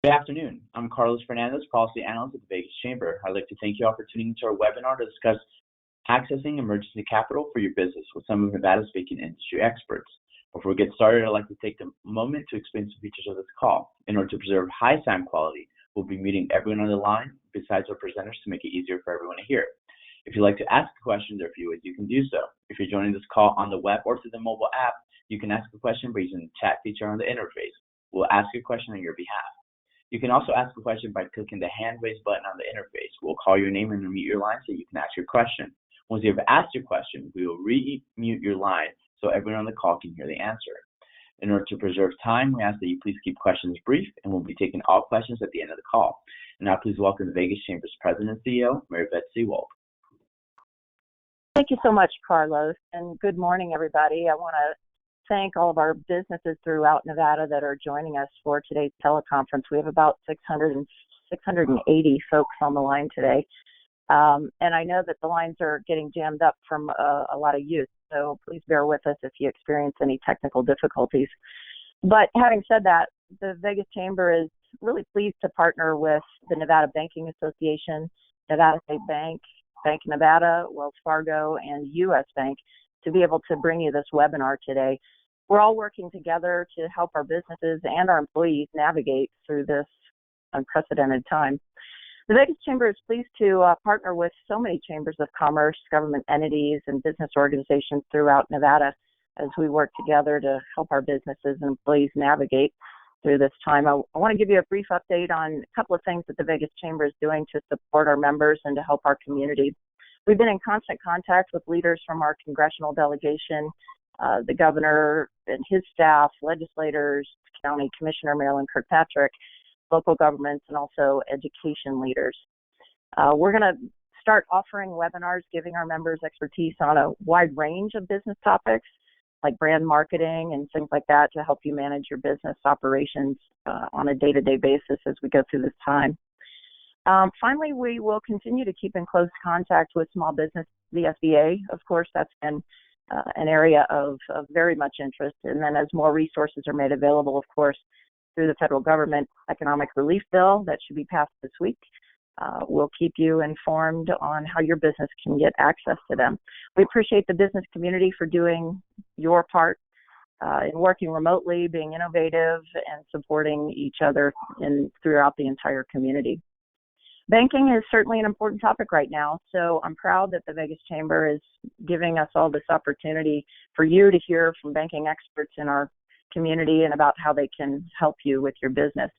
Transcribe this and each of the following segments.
Good afternoon. I'm Carlos Fernandez, Policy Analyst at the Vegas Chamber. I'd like to thank you all for tuning into our webinar to discuss accessing emergency capital for your business with some of Nevada's banking industry experts. Before we get started, I'd like to take a moment to explain some features of this call. In order to preserve high sound quality, we'll be muting everyone on the line besides our presenters to make it easier for everyone to hear. If you'd like to ask a question, there are a few ways you can do so. If you're joining this call on the web or through the mobile app, you can ask a question by using the chat feature on the interface. We'll ask your question on your behalf. You can also ask a question by clicking the hand raise button on the interface. We'll call your name and unmute your line so you can ask your question. Once you have asked your question, we will re-mute your line so everyone on the call can hear the answer. In order to preserve time, we ask that you please keep questions brief, and we'll be taking all questions at the end of the call. And now please welcome the Vegas Chamber's President and CEO, Beth Sewald. Thank you so much, Carlos, and good morning, everybody. I want to thank all of our businesses throughout Nevada that are joining us for today's teleconference. We have about 680 folks on the line today. And I know that the lines are getting jammed up from a lot of youth, so please bear with us if you experience any technical difficulties. But having said that, the Vegas Chamber is really pleased to partner with the Nevada Banking Association, Nevada State Bank, Bank of Nevada, Wells Fargo, and U.S. Bank to be able to bring you this webinar today. We're all working together to help our businesses and our employees navigate through this unprecedented time. The Vegas Chamber is pleased to partner with so many chambers of commerce, government entities, and business organizations throughout Nevada as we work together to help our businesses and employees navigate through this time. I want to give you a brief update on a couple of things that the Vegas Chamber is doing to support our members and to help our community. We've been in constant contact with leaders from our congressional delegation, the governor and his staff, legislators, County Commissioner Marilyn Kirkpatrick, local governments, and also education leaders. We're going to start offering webinars giving our members expertise on a wide range of business topics like brand marketing and things like that to help you manage your business operations on a day-to-day basis as we go through this time. Finally, we will continue to keep in close contact with small business, the SBA. Of course, that's been an area of very much interest. And then as more resources are made available, of course, through the federal government economic relief bill that should be passed this week, we'll keep you informed on how your business can get access to them. We appreciate the business community for doing your part in working remotely, being innovative, and supporting each other throughout the entire community. Banking is certainly an important topic right now, so I'm proud that the Vegas Chamber is giving us all this opportunity for you to hear from banking experts in our community and about how they can help you with your business.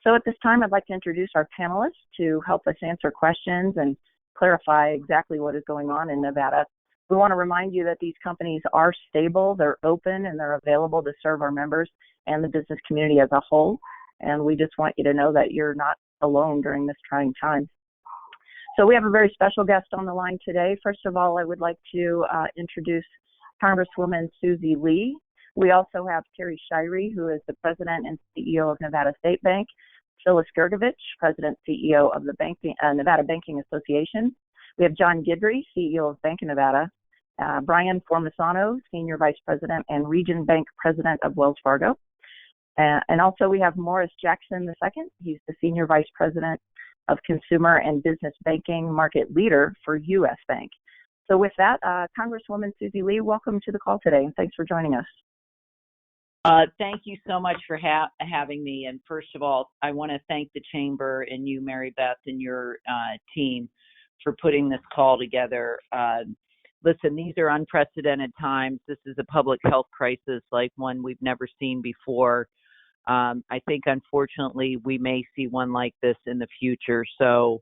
So at this time, I'd like to introduce our panelists to help us answer questions and clarify exactly what is going on in Nevada. We want to remind you that these companies are stable, they're open, and they're available to serve our members and the business community as a whole. And we just want you to know that you're not alone during this trying time. So we have a very special guest on the line today. First of all, I would like to introduce Congresswoman Susie Lee. We also have Shirey, who is the President and CEO of Nevada State Bank, Phyllis Gurgevich, President and CEO of the Nevada Banking Association. We have John Guedry, CEO of Bank of Nevada, Brian Formisano, Senior Vice President and Region Bank President of Wells Fargo. And also we have Morris Jackson II. He's the Senior Vice President of Consumer and Business Banking Market Leader for U.S. Bank. So with that, Congresswoman Susie Lee, welcome to the call today, and thanks for joining us. Thank you so much for having me. And first of all, I want to thank the Chamber and you, Mary Beth, and your team for putting this call together. Listen, these are unprecedented times. This is a public health crisis like one we've never seen before. I think, unfortunately, we may see one like this in the future. So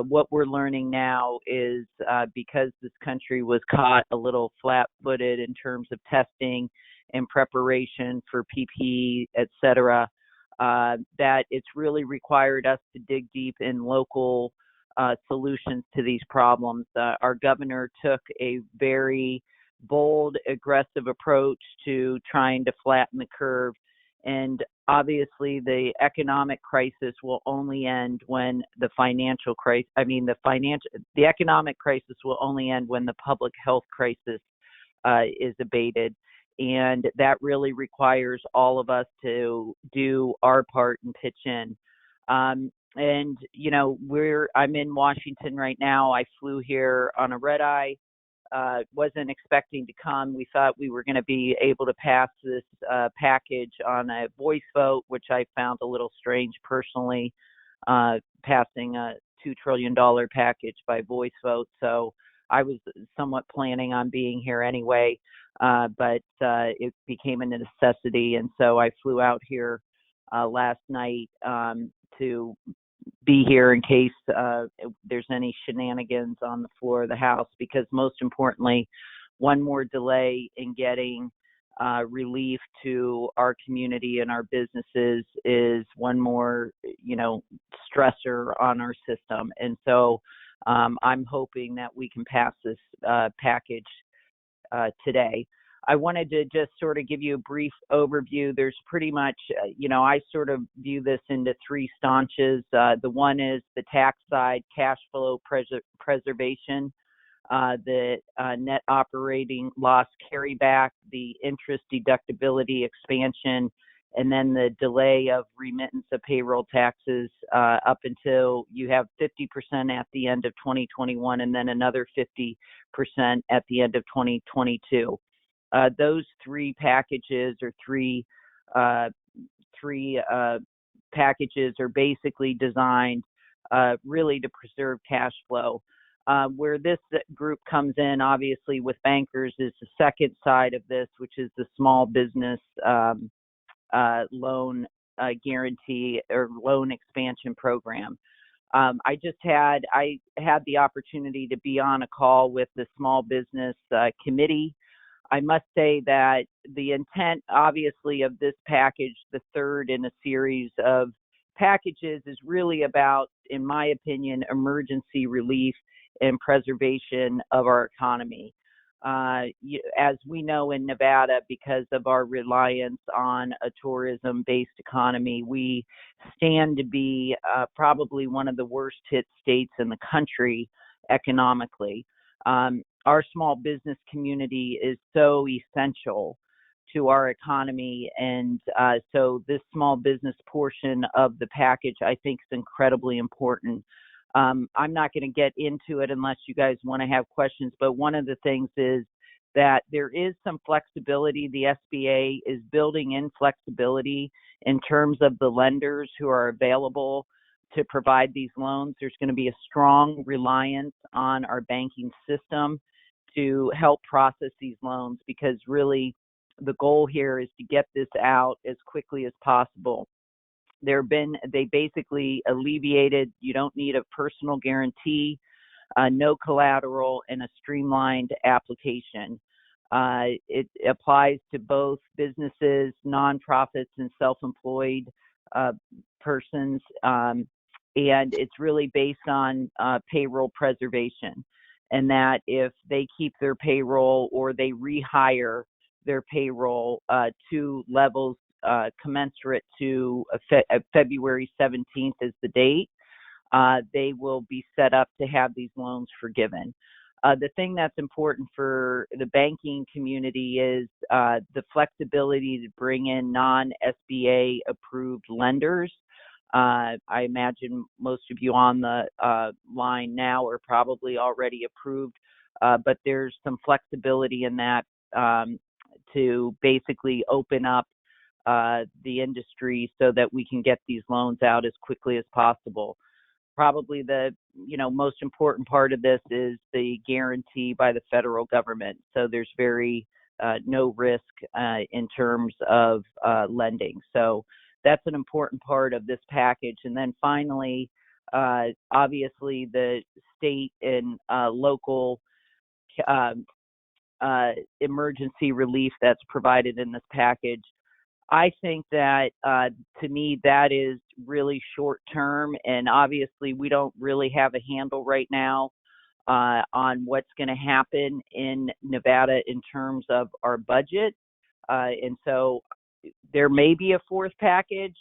what we're learning now is because this country was caught a little flat-footed in terms of testing and preparation for PPE, et cetera, that it's really required us to dig deep in local solutions to these problems. Our governor took a very bold, aggressive approach to trying to flatten the curve. And obviously, the economic crisis will only end when the the economic crisis will only end when the public health crisis is abated. And that really requires all of us to do our part and pitch in. And I'm in Washington right now. I flew here on a red eye. Wasn't expecting to come. We thought we were going to be able to pass this package on a voice vote, which I found a little strange personally, passing a $2 trillion package by voice vote. So I was somewhat planning on being here anyway, but it became a necessity. And so I flew out here last night to be here in case there's any shenanigans on the floor of the House, because most importantly, one more delay in getting relief to our community and our businesses is one more, stressor on our system. And so I'm hoping that we can pass this package today. I wanted to just sort of give you a brief overview. There's pretty much, I sort of view this into three staunches. The one is the tax side, cash flow preservation, the net operating loss carryback, the interest deductibility expansion, and then the delay of remittance of payroll taxes up until you have 50% at the end of 2021 and then another 50% at the end of 2022. Those three packages or three packages are basically designed really to preserve cash flow. Where this group comes in, obviously, with bankers is the second side of this, which is the small business loan guarantee or loan expansion program. I had the opportunity to be on a call with the small business committee. I must say that the intent, obviously, of this package, the third in a series of packages, is really about, in my opinion, emergency relief and preservation of our economy. As we know in Nevada, because of our reliance on a tourism-based economy, we stand to be probably one of the worst hit states in the country economically. Our small business community is so essential to our economy, and so this small business portion of the package, I think, is incredibly important. I'm not going to get into it unless you guys want to have questions, but one of the things is that there is some flexibility. The SBA is building in flexibility in terms of the lenders who are available to provide these loans. There's going to be a strong reliance on our banking system to help process these loans, because really the goal here is to get this out as quickly as possible. They basically alleviated, you don't need a personal guarantee, no collateral, and a streamlined application. It applies to both businesses, nonprofits, and self-employed persons, and it's really based on payroll preservation, and that if they keep their payroll or they rehire their payroll to levels commensurate to February 17th is the date, they will be set up to have these loans forgiven. The thing that's important for the banking community is the flexibility to bring in non-SBA approved lenders. I imagine most of you on the line now are probably already approved, but there's some flexibility in that to basically open up the industry so that we can get these loans out as quickly as possible. Probably the most important part of this is the guarantee by the federal government. So there's no risk in terms of lending. So that's an important part of this package. And then finally, obviously the state and local emergency relief that's provided in this package. I think that, to me, that is really short term, and obviously we don't really have a handle right now on what's going to happen in Nevada in terms of our budget, and so there may be a fourth package.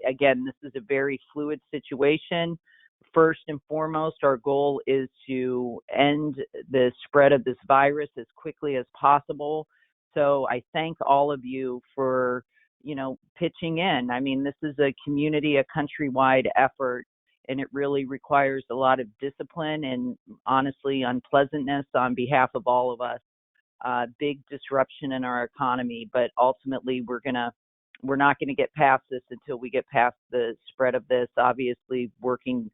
Again, this is a very fluid situation. First and foremost, our goal is to end the spread of this virus as quickly as possible. So I thank all of you for, pitching in. I mean, this is a community, a countrywide effort, and it really requires a lot of discipline and honestly unpleasantness on behalf of all of us. Big disruption in our economy, but ultimately we're not going to get past this until we get past the spread of this, obviously working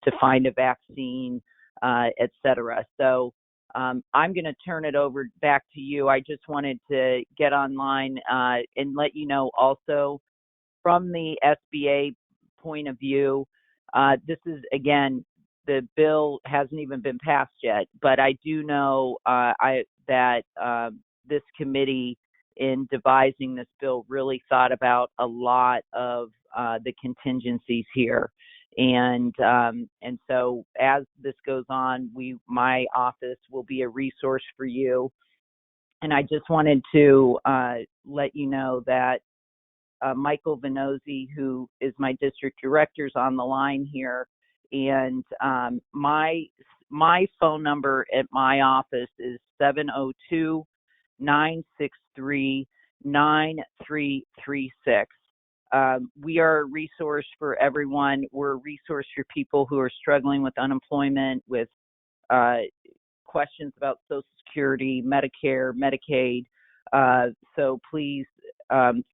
to find a vaccine, et cetera. So I'm going to turn it over back to you. I just wanted to get online and let you know also from the SBA point of view, this is, again, the bill hasn't even been passed yet, but I do know that this committee in devising this bill really thought about a lot of the contingencies here. And so as this goes on, my office will be a resource for you. And I just wanted to let you know that Michael Venozzi, who is my district director, is on the line here. And my phone number at my office is 702-963-9336. We are a resource for everyone. We're a resource for people who are struggling with unemployment, with questions about Social Security, Medicare, Medicaid. So please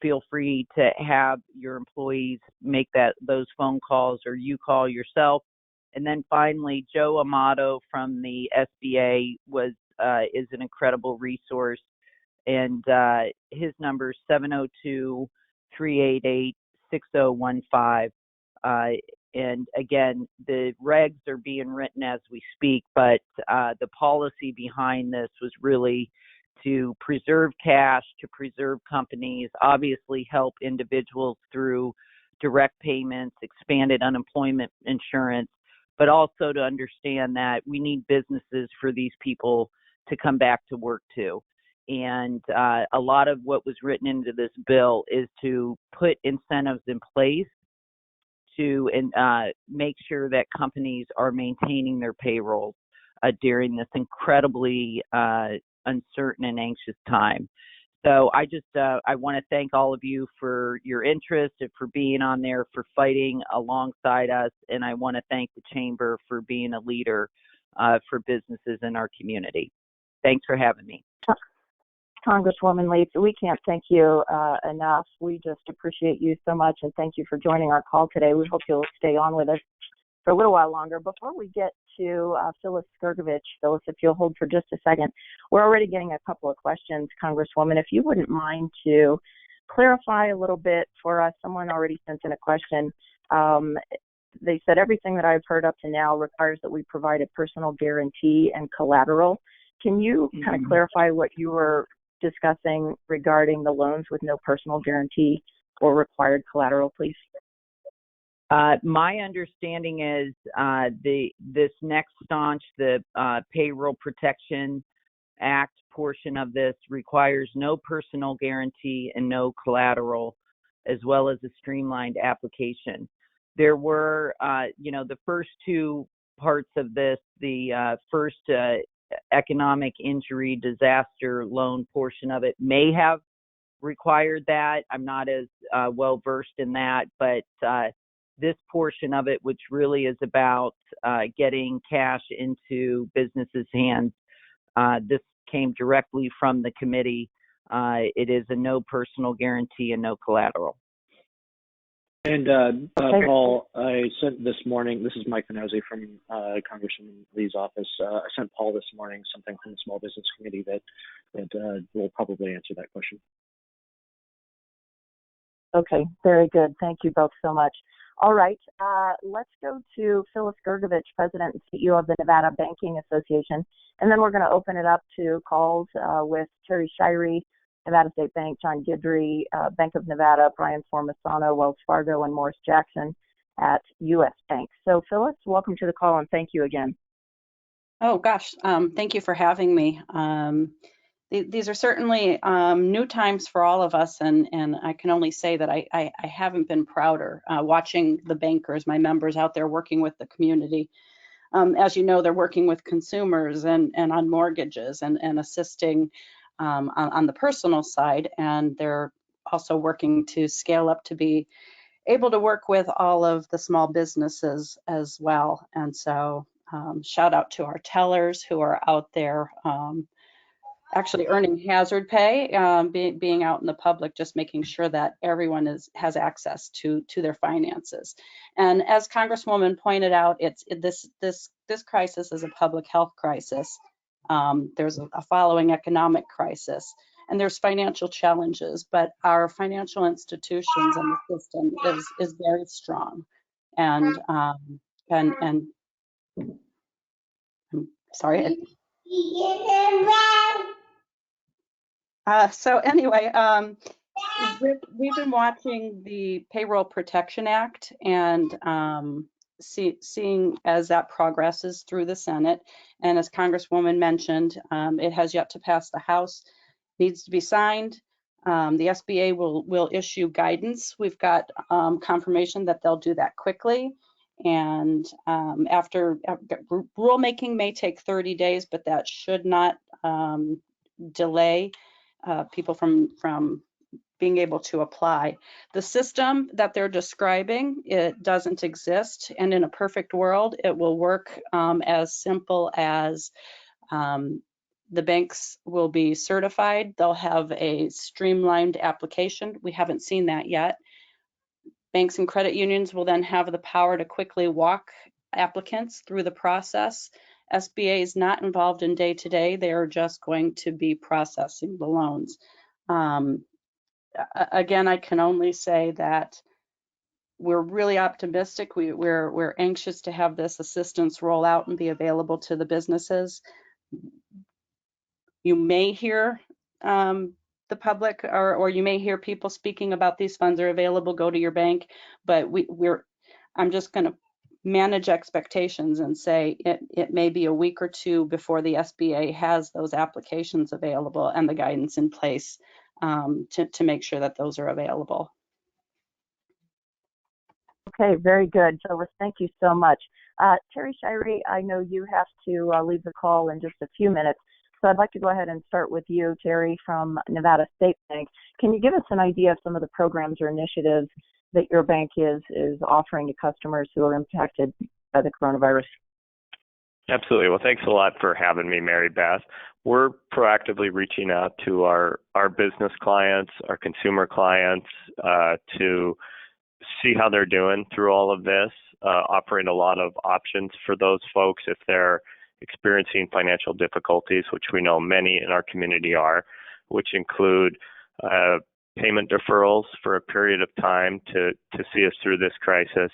feel free to have your employees make those phone calls, or you call yourself. And then finally, Joe Amato from the SBA is an incredible resource, and his number is 702-388-6015. And again, the regs are being written as we speak, but the policy behind this was really to preserve cash, to preserve companies, obviously help individuals through direct payments, expanded unemployment insurance, but also to understand that we need businesses for these people to come back to work too. And a lot of what was written into this bill is to put incentives in place to make sure that companies are maintaining their payrolls during this incredibly uncertain and anxious time. So I want to thank all of you for your interest and for being on there, for fighting alongside us. And I want to thank the Chamber for being a leader for businesses in our community. Thanks for having me. Congresswoman Leaf, we can't thank you enough. We just appreciate you so much, and thank you for joining our call today. We hope you'll stay on with us for a little while longer. Before we get to Phyllis Gurgevich, Phyllis, if you'll hold for just a second, we're already getting a couple of questions, Congresswoman. If you wouldn't mind to clarify a little bit for us, someone already sent in a question. They said everything that I've heard up to now requires that we provide a personal guarantee and collateral. Can you kind of clarify what you were discussing regarding the loans with no personal guarantee or required collateral, please? My understanding is this next tranche, the Payroll Protection Act portion of this, requires no personal guarantee and no collateral, as well as a streamlined application. There were, the first two parts of this, the first economic injury disaster loan portion of it may have required that. I'm not as well versed in that, but this portion of it, which really is about getting cash into businesses' hands, this came directly from the committee. It is a no personal guarantee and no collateral. And Paul, I sent this morning, this is Mike Venozzi from Congressman Lee's office. I sent Paul this morning something from the Small Business Committee that will probably answer that question. Okay, very good. Thank you both so much. All right, let's go to Phyllis Gurgevich, President and CEO of the Nevada Banking Association, and then we're going to open it up to calls with Terry Shirey, Nevada State Bank, John Guedry, Bank of Nevada, Brian Formasano, Wells Fargo, and Morris Jackson at U.S. Bank. So Phyllis, welcome to the call, and thank you again. Oh, gosh, thank you for having me. These are certainly new times for all of us, and I can only say that I haven't been prouder watching the bankers, my members out there working with the community. As you know, they're working with consumers and on mortgages and assisting on the personal side, and they're also working to scale up to be able to work with all of the small businesses as well. And so shout out to our tellers who are out there actually earning hazard pay, being out in the public, just making sure that everyone has access to their finances. And as Congresswoman pointed out, this crisis is a public health crisis. There's a following economic crisis, and there's financial challenges, but our financial institutions and the system is very strong. And I'm sorry. So anyway, we've been watching the Payroll Protection Act and seeing as that progresses through the Senate. And as Congresswoman mentioned, it has yet to pass the House, needs to be signed. The SBA will issue guidance. We've got confirmation that they'll do that quickly. And after rulemaking may take 30 days, but that should not delay people from being able to apply. The system that they're describing, it doesn't exist, and in a perfect world, it will work as simple as the banks will be certified. They'll have a streamlined application. We haven't seen that yet. Banks and credit unions will then have the power to quickly walk applicants through the process. SBA is not involved in day-to-day. They are just going to be processing the loans. Again, I can only say that we're really optimistic. We're anxious to have this assistance roll out and be available to the businesses. You may hear the public or you may hear people speaking about these funds are available, go to your bank, but I'm just going to manage expectations and say it may be a week or two before the SBA has those applications available and the guidance in place to make sure that those are available. Okay, very good. Phyllis, thank you so much. Terry Shirey, I know you have to leave the call in just a few minutes, so I'd like to go ahead and start with you, Terry, from Nevada State Bank. Can you give us an idea of some of the programs or initiatives that your bank is offering to customers who are impacted by the coronavirus? Absolutely. Well, thanks a lot for having me, Mary Beth. We're proactively reaching out to our business clients, our consumer clients, to see how they're doing through all of this, offering a lot of options for those folks if they're experiencing financial difficulties, which we know many in our community are, which include payment deferrals for a period of time to see us through this crisis.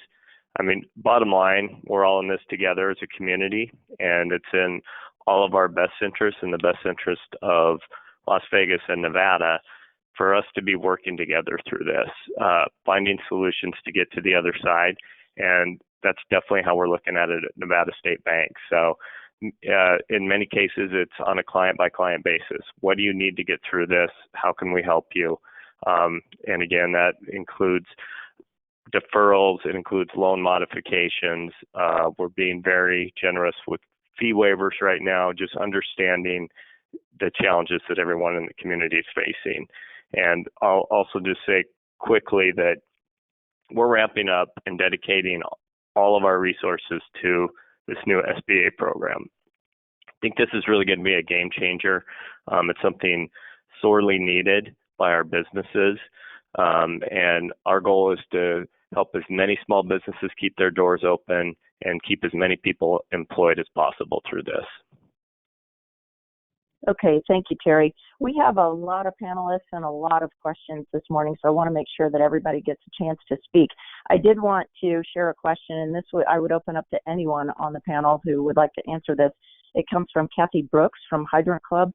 I mean, bottom line, we're all in this together as a community, and it's in all of our best interests and the best interest of Las Vegas and Nevada for us to be working together through this, finding solutions to get to the other side. And that's definitely how we're looking at it at Nevada State Bank. So in many cases, it's on a client-by-client basis. What do you need to get through this? How can we help you? And again, that includes deferrals. It includes loan modifications. We're being very generous with fee waivers right now, just understanding the challenges that everyone in the community is facing. And I'll also just say quickly that we're ramping up and dedicating all of our resources to this new SBA program. I think this is really going to be a game changer. It's something sorely needed by our businesses. And our goal is to help as many small businesses keep their doors open and keep as many people employed as possible through this. Okay, thank you, Terry. We have a lot of panelists and a lot of questions this morning, so I want to make sure that everybody gets a chance to speak. I did want to share a question, and I would open up to anyone on the panel who would like to answer this. It comes from Kathy Brooks from Hydrant Club.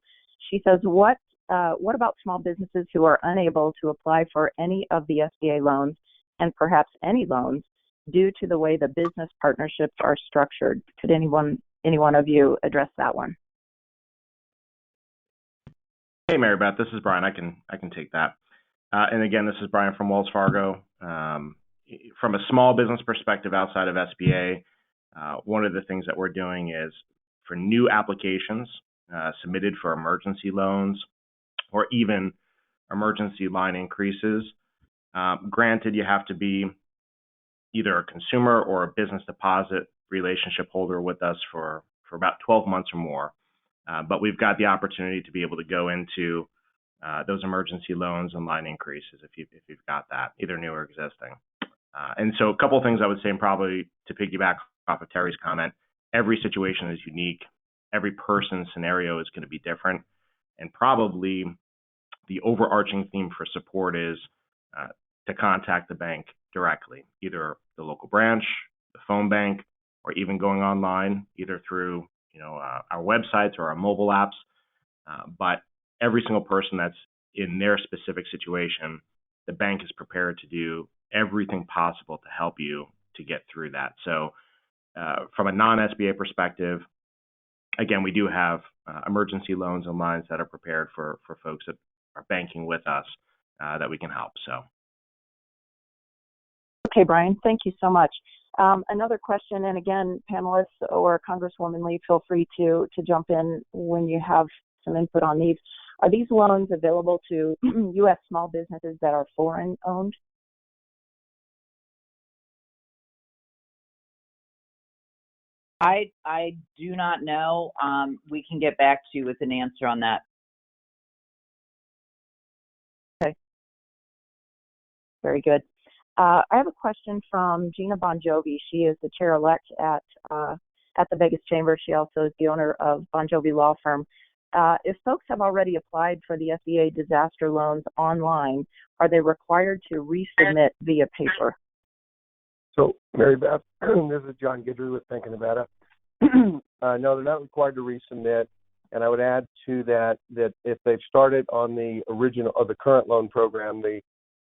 She says, what about small businesses who are unable to apply for any of the SBA loans and perhaps any loans due to the way the business partnerships are structured? Could any one of you address that one? Hey, Mary Beth, this is Brian. I can take that. And again, this is Brian from Wells Fargo. From a small business perspective outside of SBA, one of the things that we're doing is for new applications submitted for emergency loans or even emergency line increases. Granted, you have to be either a consumer or a business deposit relationship holder with us for about 12 months or more. But we've got the opportunity to be able to go into those emergency loans and line increases if you've got that, either new or existing. And so a couple of things I would say, and probably to piggyback off of Terry's comment, every situation is unique. Every person's scenario is going to be different. And probably the overarching theme for support is to contact the bank directly, either the local branch, the phone bank, or even going online, either through our websites or our mobile apps. But every single person that's in their specific situation, the bank is prepared to do everything possible to help you to get through that. So from a non-SBA perspective, again, we do have emergency loans and lines that are prepared for folks that are banking with us that we can help. So. Okay, Brian, thank you so much. Another question, and again, panelists or Congresswoman Lee, feel free to jump in when you have some input on these. Are these loans available to U.S. small businesses that are foreign owned? I do not know. We can get back to you with an answer on that. Okay. Very good. I have a question from Gina Bon Jovi. She is the chair-elect at the Vegas Chamber. She also is the owner of Bon Jovi Law Firm. If folks have already applied for the SBA disaster loans online, are they required to resubmit via paper? So, Mary Beth, this is John Guedry with Bank of Nevada. No, they're not required to resubmit. And I would add to that if they've started on the original or the current loan program, the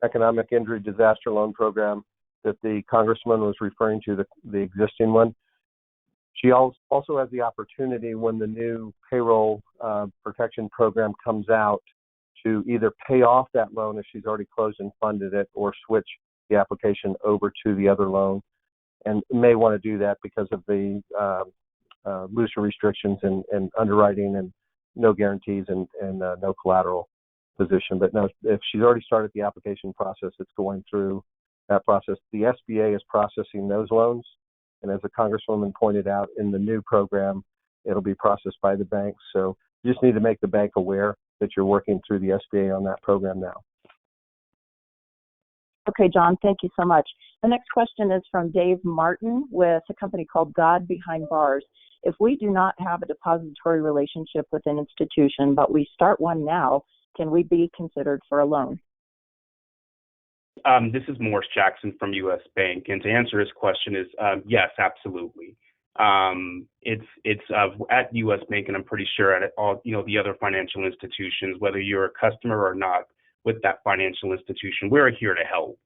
Economic Injury Disaster Loan Program that the Congressman was referring to, the existing one, she also has the opportunity when the new payroll protection program comes out to either pay off that loan if she's already closed and funded it, or switch the application over to the other loan, and may want to do that because of the looser restrictions and underwriting and no guarantees and no collateral position. But no, if she's already started the application process, it's going through that process. The SBA is processing those loans, and as the Congresswoman pointed out, in the new program, it'll be processed by the banks. So you just need to make the bank aware that you're working through the SBA on that program now. Okay, John, thank you so much. The next question is from Dave Martin with a company called God Behind Bars. If we do not have a depository relationship with an institution, but we start one now, can we be considered for a loan? This is Morris Jackson from U.S. Bank, and to answer his question is yes, absolutely. It's at U.S. Bank, and I'm pretty sure at all the other financial institutions, whether you're a customer or not with that financial institution, we're here to help.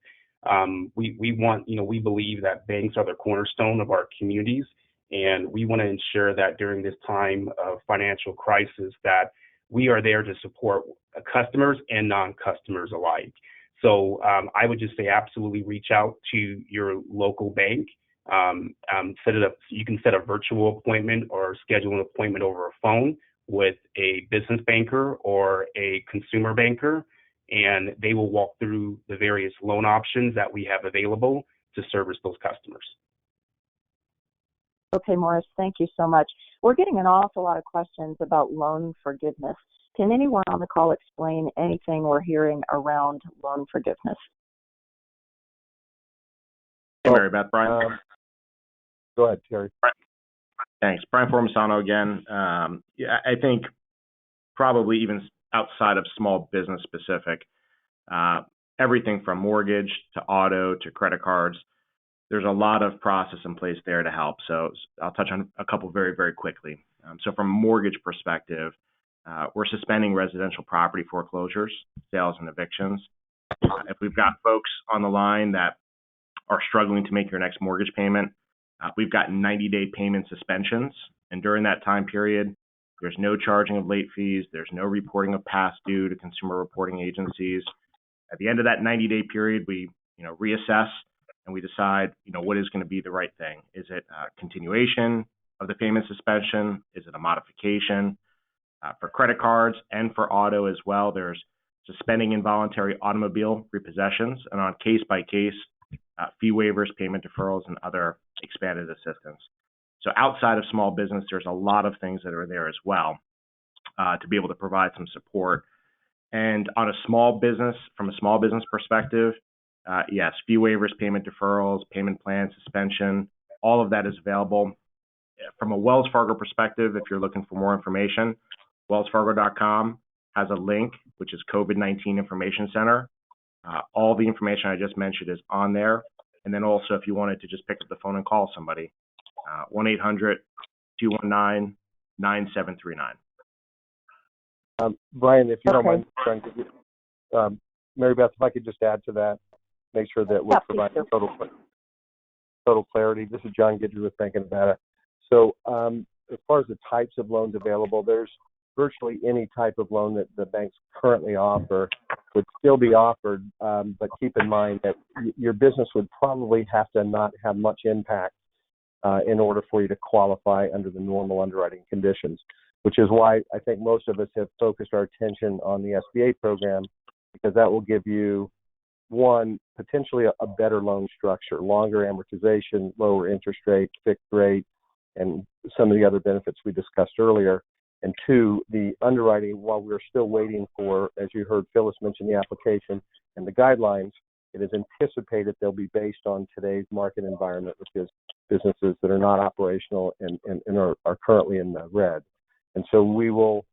We believe that banks are the cornerstone of our communities, and we want to ensure that during this time of financial crisis that we are there to support customers and non-customers alike. So I would just say absolutely reach out to your local bank. Set it up. You can set a virtual appointment or schedule an appointment over a phone with a business banker or a consumer banker, and they will walk through the various loan options that we have available to service those customers. Okay, Morris, thank you so much. We're getting an awful lot of questions about loan forgiveness. Can anyone on the call explain anything we're hearing around loan forgiveness? Hey, Mary Beth, Brian. Go ahead, Terry. Thanks. Brian Formisano again. I think probably even outside of small business specific, everything from mortgage to auto to credit cards, there's a lot of process in place there to help. So I'll touch on a couple very, very quickly. So from a mortgage perspective, we're suspending residential property foreclosures, sales, and evictions. If we've got folks on the line that are struggling to make your next mortgage payment, we've got 90-day payment suspensions. And during that time period, there's no charging of late fees. There's no reporting of past due to consumer reporting agencies. At the end of that 90-day period, we reassess and we decide what is going to be the right thing. Is it a continuation of the payment suspension? Is it a modification? For credit cards and for auto as well, there's suspending involuntary automobile repossessions, and on case-by-case fee waivers, payment deferrals, and other expanded assistance. So outside of small business, there's a lot of things that are there as well to be able to provide some support. And on a small business, from a small business perspective, yes, fee waivers, payment deferrals, payment plan suspension, all of that is available. From a Wells Fargo perspective, if you're looking for more information, wellsfargo.com has a link, which is COVID-19 Information Center. All the information I just mentioned is on there. And then also, if you wanted to just pick up the phone and call somebody, 1-800-219-9739. Brian, if you don't mind, Mary Beth, if I could just add to that, make sure that we're providing total clarity. This is John Guedry with Bank of Nevada. So as far as the types of loans available, there's virtually any type of loan that the banks currently offer would still be offered, but keep in mind that your business would probably have to not have much impact in order for you to qualify under the normal underwriting conditions, which is why I think most of us have focused our attention on the SBA program, because that will give you, one, potentially a better loan structure, longer amortization, lower interest rate, fixed rate, and some of the other benefits we discussed earlier. And two, the underwriting, while we're still waiting for, as you heard Phyllis mention, the application and the guidelines, it is anticipated they'll be based on today's market environment, which is businesses that are not operational and are currently in the red. And so we will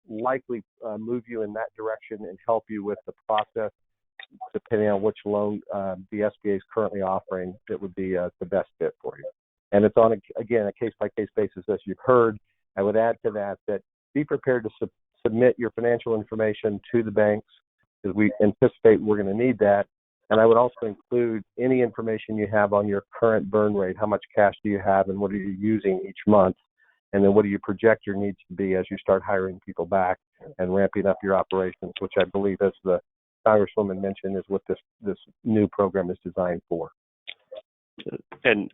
likely move you in that direction and help you with the process, depending on which loan the SBA is currently offering that would be the best fit for you. And it's on, again, a case-by-case basis, as you've heard. I would add to that be prepared to submit your financial information to the banks, because we anticipate we're going to need that. And I would also include any information you have on your current burn rate. How much cash do you have, and what are you using each month? And then what do you project your needs to be as you start hiring people back and ramping up your operations, which I believe, as the Congresswoman mentioned, is what this new program is designed for. And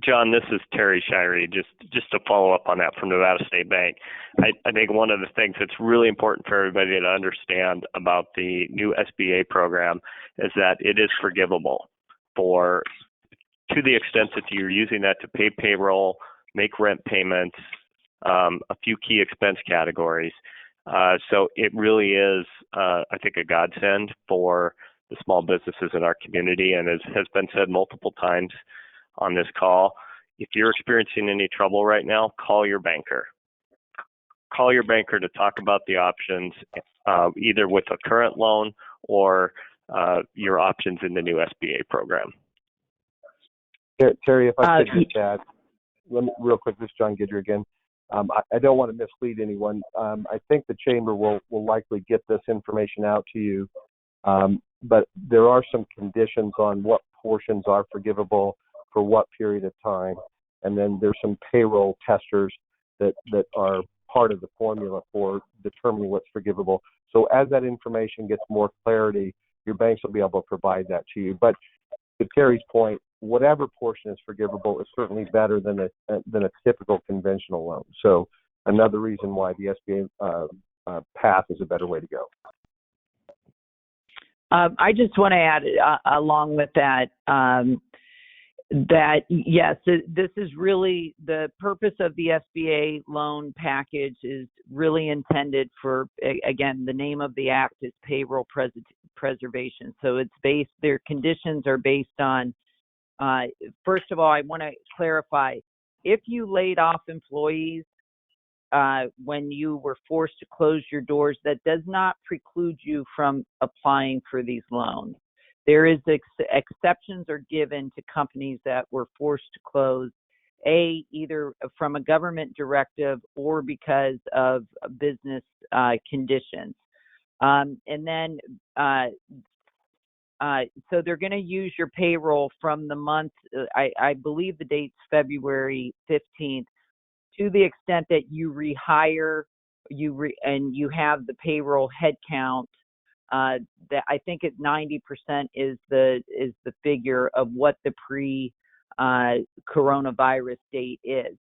John, this is Terry Shirey. Just to follow up on that from Nevada State Bank, I think one of the things that's really important for everybody to understand about the new SBA program is that it is forgivable to the extent that you're using that to pay payroll, make rent payments, a few key expense categories. So it really is, I think, a godsend for the small businesses in our community. And as has been said multiple times on this call, if you're experiencing any trouble right now, call your banker. Call your banker to talk about the options, either with a current loan or your options in the new SBA program. Terry, if I could just add, real quick, this is John Guedry again. I don't want to mislead anyone. I think the Chamber will likely get this information out to you, but there are some conditions on what portions are forgivable for what period of time, and then there's some payroll testers that are part of the formula for determining what's forgivable. So as that information gets more clarity, your banks will be able to provide that to you. But to Terry's point, whatever portion is forgivable is certainly better than a typical conventional loan. So another reason why the SBA path is a better way to go. I just want to add along with that, that yes, this is really the purpose of the SBA loan package is really intended for, again, the name of the act is payroll preservation. So their conditions are based on, first of all, I want to clarify, if you laid off employees when you were forced to close your doors, that does not preclude you from applying for these loans. There is exceptions are given to companies that were forced to close, either from a government directive or because of business conditions. And then, so they're going to use your payroll from the month, I believe the date's February 15th, to the extent that you rehire, and you have the payroll headcount. That I think 90% is the figure of what the pre-coronavirus date is.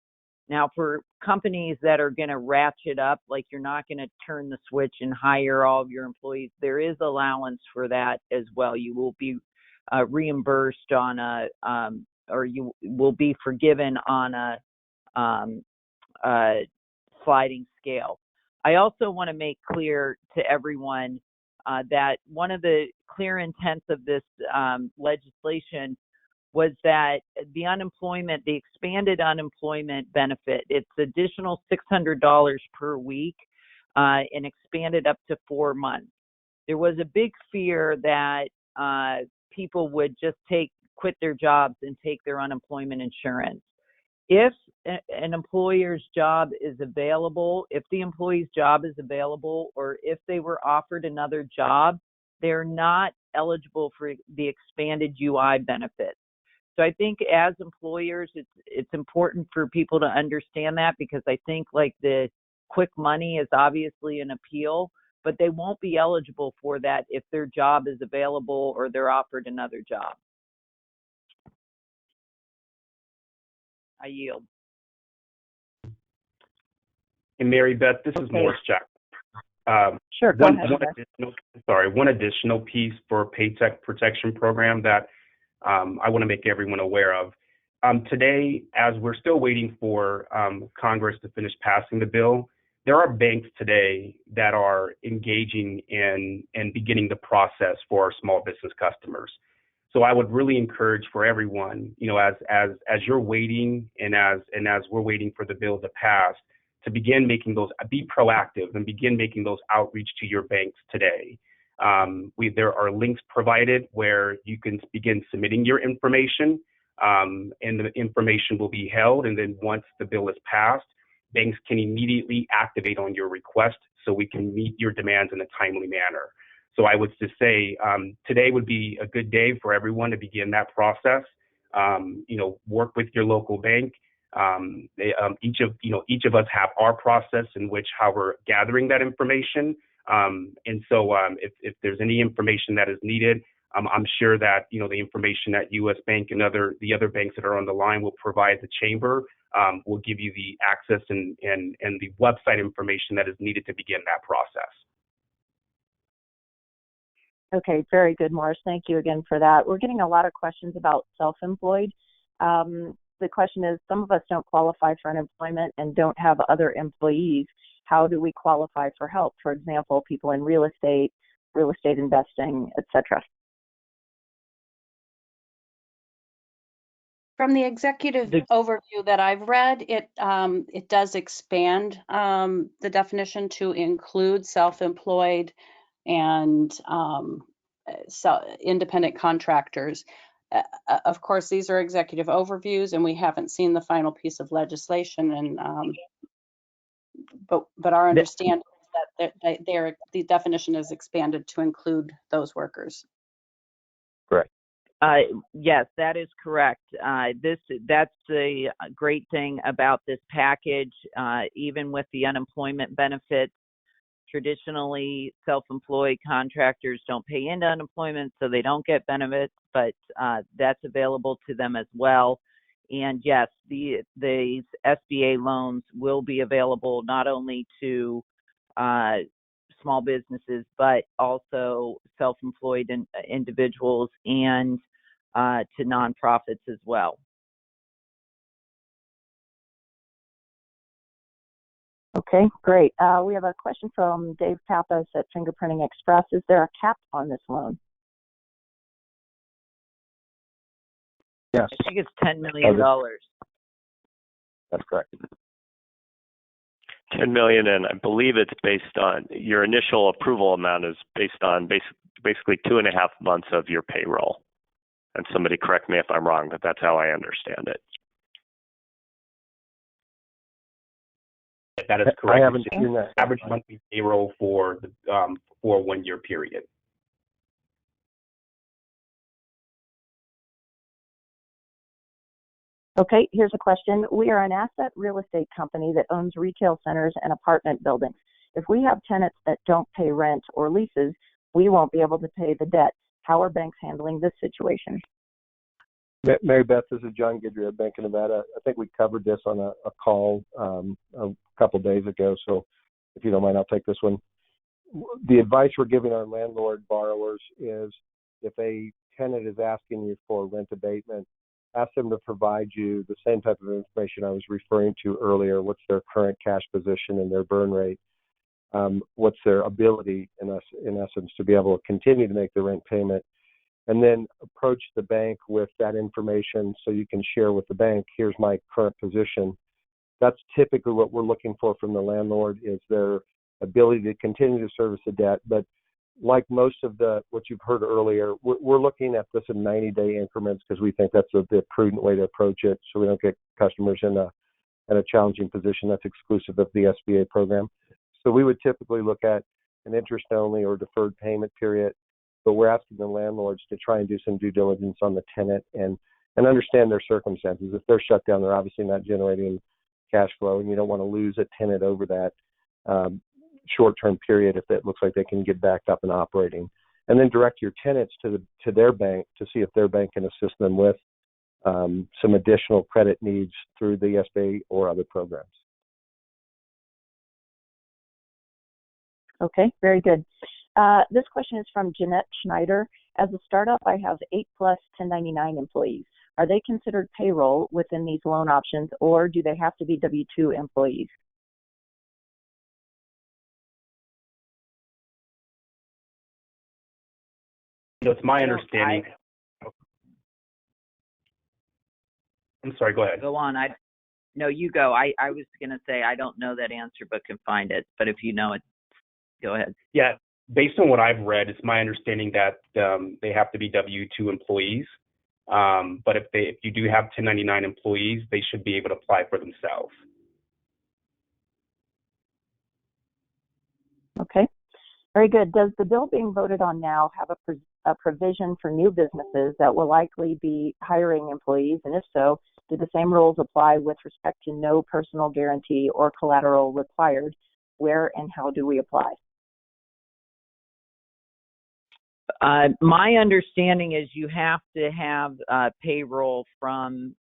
Now, for companies that are going to ratchet up, like you're not going to turn the switch and hire all of your employees, there is allowance for that as well. You will be reimbursed on or you will be forgiven on a sliding scale. I also want to make clear to everyone that one of the clear intents of this legislation was that the expanded unemployment benefit, it's additional $600 per week and expanded up to 4 months. There was a big fear that people would just quit their jobs and take their unemployment insurance. If an employer's job is available, if the employee's job is available, or if they were offered another job, they're not eligible for the expanded UI benefits. So I think as employers, it's important for people to understand that, because I think like the quick money is obviously an appeal, but they won't be eligible for that if their job is available or they're offered another job. I yield. And Mary Beth, this is Morris Jack. Sure, go ahead. One additional piece for Paycheck Protection Program that I want to make everyone aware of. Today, as we're still waiting for Congress to finish passing the bill, there are banks today that are engaging in and beginning the process for our small business customers. So I would really encourage for everyone, as you're waiting and as we're waiting for the bill to pass, to begin making be proactive and begin making those outreach to your banks today. There are links provided where you can begin submitting your information, and the information will be held. And then once the bill is passed, banks can immediately activate on your request so we can meet your demands in a timely manner. So I would just say today would be a good day for everyone to begin that process. Work with your local bank. Each of us have our process in which how we're gathering that information. And so if there's any information that is needed, I'm sure that the information that U.S. Bank and the other banks that are on the line will provide the chamber. Will give you the access and the website information that is needed to begin that process. Okay, very good, Morris. Thank you again for that. We're getting a lot of questions about self-employed. The question is, some of us don't qualify for unemployment and don't have other employees. How do we qualify for help? For example, people in real estate investing, etc. From the executive overview that I've read, it does expand the definition to include self-employed and independent contractors. Of course, these are executive overviews, and we haven't seen the final piece of legislation. And but our understanding is that the definition is expanded to include those workers. Correct. Yes, that is correct. That's the great thing about this package. Even with the unemployment benefits, traditionally self-employed contractors don't pay into unemployment, so they don't get benefits, but that's available to them as well. And yes, these SBA loans will be available not only to small businesses, but also self-employed individuals and to nonprofits as well. Okay, great. We have a question from Dave Pappas at Fingerprinting Express. Is there a cap on this loan? Yes. I think it's $10 million. That's correct. $10 million, and I believe it's based on your initial approval amount is based on basically 2.5 months of your payroll. And somebody correct me if I'm wrong, but that's how I understand it. That is correct. I haven't seen that. Average monthly payroll for a 1-year period. Okay, here's a question. We are an asset real estate company that owns retail centers and apartment buildings. If we have tenants that don't pay rent or leases, we won't be able to pay the debt. How are banks handling this situation? Mary Beth, this is John Guedry at Bank of Nevada. I think we covered this on a call a couple days ago, so if you don't mind, I'll take this one. The advice we're giving our landlord borrowers is if a tenant is asking you for rent abatement, ask them to provide you the same type of information I was referring to earlier. What's their current cash position and their burn rate? What's their ability, in essence, to be able to continue to make the rent payment? And then approach the bank with that information so you can share with the bank, here's my current position. That's typically what we're looking for from the landlord, is their ability to continue to service the debt. But like most of what you've heard earlier, we're looking at this in 90-day increments because we think that's the prudent way to approach it, so we don't get customers in a challenging position that's exclusive of the SBA program. So we would typically look at an interest-only or deferred payment period, but we're asking the landlords to try and do some due diligence on the tenant and understand their circumstances. If they're shut down, they're obviously not generating cash flow, and you don't want to lose a tenant over that short-term period if it looks like they can get back up and operating. And then direct your tenants to their bank to see if their bank can assist them with some additional credit needs through the SBA or other programs. Okay, very good. This question is from Jeanette Schneider. As a startup, I have 8+ 1099 employees. Are they considered payroll within these loan options, or do they have to be W-2 employees? It's my understanding. I'm sorry, go ahead. Go on. No, you go. I was going to say I don't know that answer, but can find it. But if you know it, go ahead. Yeah, based on what I've read, it's my understanding that they have to be W-2 employees. But if you do have 1099 employees, they should be able to apply for themselves. Okay, very good. Does the bill being voted on now have a provision for new businesses that will likely be hiring employees? And if so, do the same rules apply with respect to no personal guarantee or collateral required? Where and how do we apply? My understanding is you have to have payroll from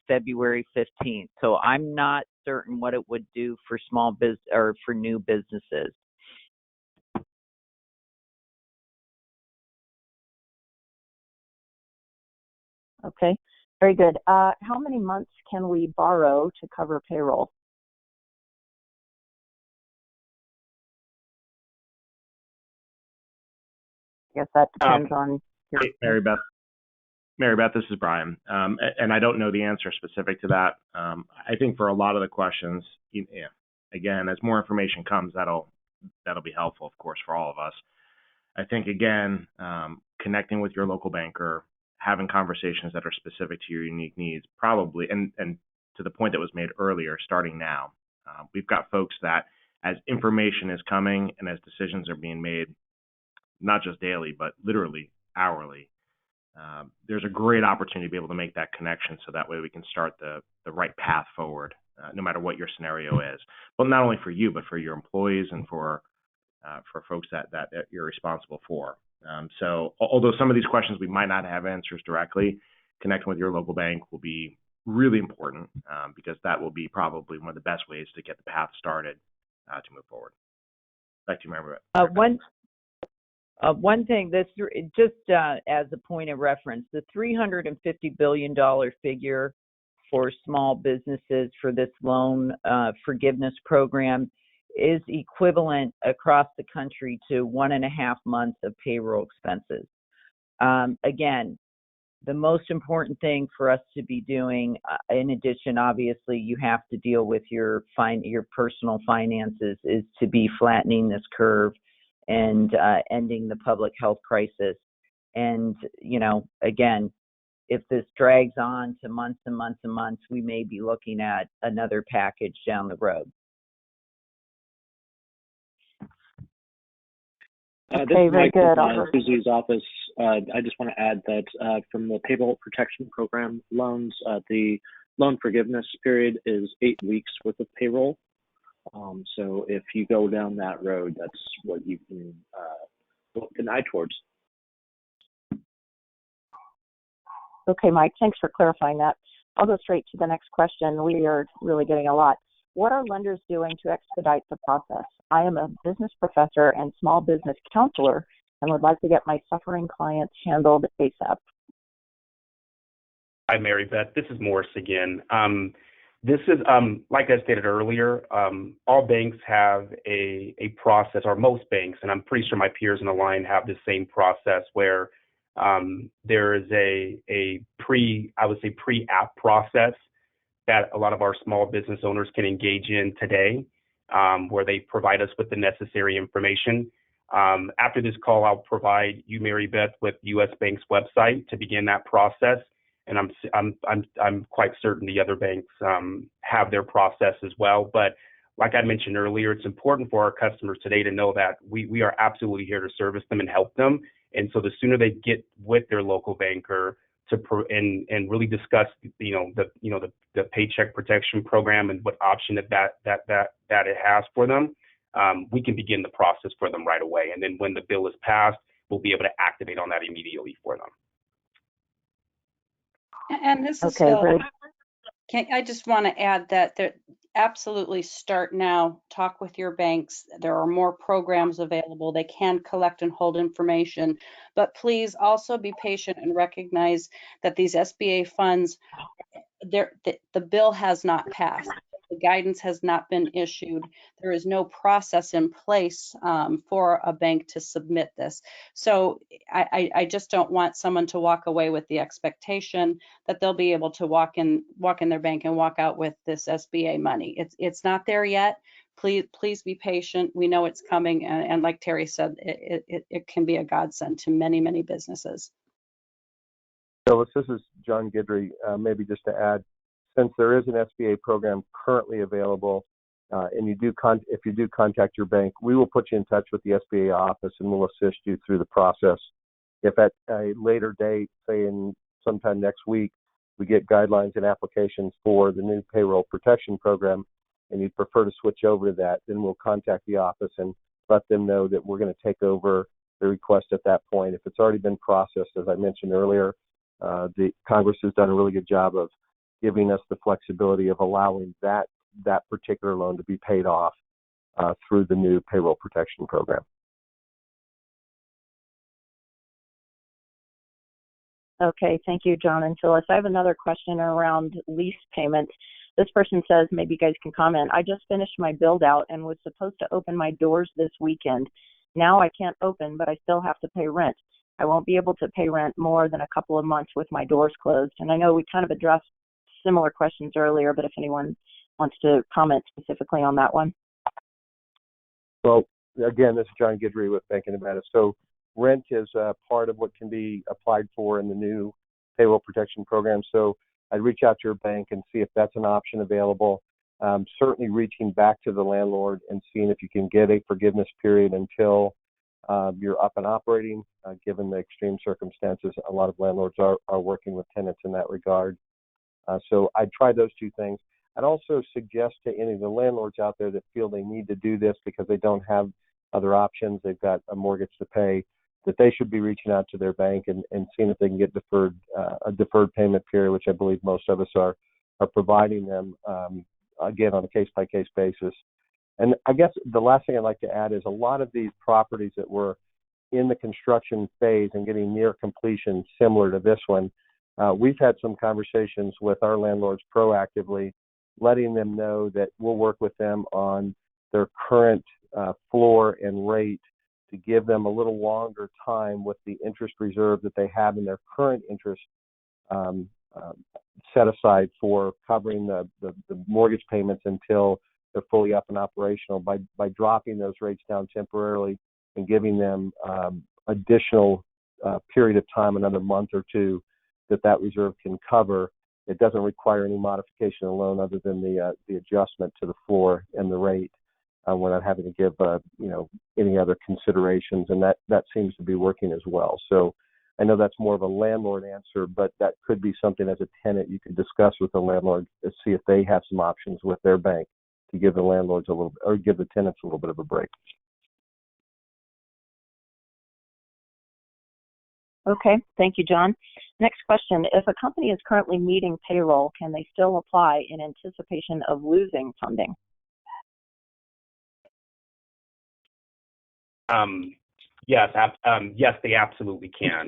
February 15th. So I'm not certain what it would do for small business or for new businesses. Okay, very good. How many months can we borrow to cover payroll? I guess that depends on your... Mary Beth, this is Brian. And I don't know the answer specific to that. I think for a lot of the questions, again, as more information comes, that'll be helpful, of course, for all of us. I think, again, connecting with your local banker, having conversations that are specific to your unique needs, probably, and to the point that was made earlier, starting now. We've got folks that, as information is coming and as decisions are being made, not just daily, but literally hourly, there's a great opportunity to be able to make that connection so that way we can start the right path forward, no matter what your scenario is. But not only for you, but for your employees and for folks that you're responsible for. So although some of these questions we might not have answers directly, connecting with your local bank will be really important because that will be probably one of the best ways to get the path started to move forward. Back to you, Mary Beth. One thing, just as a point of reference, the $350 billion figure for small businesses for this loan forgiveness program is equivalent across the country to 1.5 months of payroll expenses. Again, the most important thing for us to be doing, in addition, obviously, you have to deal with your personal finances, is to be flattening this curve and ending the public health crisis. And, again, if this drags on to months and months and months, we may be looking at another package down the road. This is Mike from Susie's office. I just want to add that from the Payroll Protection Program loans, the loan forgiveness period is 8 weeks worth of payroll. So if you go down that road, that's what you can look an eye towards. Okay, Mike, thanks for clarifying that. I'll go straight to the next question. We are really getting a lot. What are lenders doing to expedite the process? I am a business professor and small business counselor and would like to get my suffering clients handled ASAP. Hi, Mary Beth. This is Morris again. This is, like I stated earlier, all banks have a process, or most banks, and I'm pretty sure my peers in the line have the same process where there is a pre-app process that a lot of our small business owners can engage in today, where they provide us with the necessary information. After this call, I'll provide you, Mary Beth, with U.S. Bank's website to begin that process. And I'm quite certain the other banks have their process as well. But like I mentioned earlier, it's important for our customers today to know that we are absolutely here to service them and help them. And so the sooner they get with their local banker and really discuss the Paycheck Protection Program and what option that it has for them, we can begin the process for them right away. And then when the bill is passed, we'll be able to activate on that immediately for them. And this is Okay, Phil. great. I just want to add that absolutely start now. Talk with your banks. There are more programs available. They can collect and hold information, but please also be patient and recognize that these SBA funds, the bill has not passed. The guidance has not been issued. There is no process in place for a bank to submit this. So I just don't want someone to walk away with the expectation that they'll be able to walk in their bank and walk out with this SBA money. It's not there yet. Please be patient. We know it's coming, and like Terry said, it can be a godsend to many, many businesses. Phyllis, this is John Guedry. Maybe just to add, since there is an SBA program currently available, and if you do contact your bank, we will put you in touch with the SBA office and we'll assist you through the process. If at a later date, say in sometime next week, we get guidelines and applications for the new payroll protection program, and you'd prefer to switch over to that, then we'll contact the office and let them know that we're going to take over the request at that point. If it's already been processed, as I mentioned earlier, the Congress has done a really good job of giving us the flexibility of allowing that particular loan to be paid off through the new payroll protection program. Okay, thank you, John and Phyllis. I have another question around lease payments. This person says, maybe you guys can comment. I just finished my build out and was supposed to open my doors this weekend. Now I can't open, but I still have to pay rent. I won't be able to pay rent more than a couple of months with my doors closed. And I know we kind of addressed similar questions earlier, but if anyone wants to comment specifically on that one. Well, again, this is John Guedry with Bank of Nevada. So rent is part of what can be applied for in the new payroll protection program. So I'd reach out to your bank and see if that's an option available. Certainly reaching back to the landlord and seeing if you can get a forgiveness period until you're up and operating. Given the extreme circumstances, a lot of landlords are working with tenants in that regard. So I'd try those two things. I'd also suggest to any of the landlords out there that feel they need to do this because they don't have other options, they've got a mortgage to pay, that they should be reaching out to their bank and seeing if they can get a deferred payment period, which I believe most of us are providing them, again, on a case-by-case basis. And I guess the last thing I'd like to add is a lot of these properties that were in the construction phase and getting near completion, similar to this one, we've had some conversations with our landlords proactively, letting them know that we'll work with them on their current floor and rate to give them a little longer time with the interest reserve that they have in their current interest set aside for covering the mortgage payments until they're fully up and operational by dropping those rates down temporarily and giving them additional period of time, another month or two, that reserve can cover. It doesn't require any modification of the loan other than the adjustment to the floor and the rate. We're not having to give any other considerations, and that seems to be working as well. So I know that's more of a landlord answer, but that could be something as a tenant you could discuss with the landlord to see if they have some options with their bank to give the landlords give the tenants a little bit of a break. Okay, thank you, John. Next question. If a company is currently meeting payroll, can they still apply in anticipation of losing funding? Yes, they absolutely can.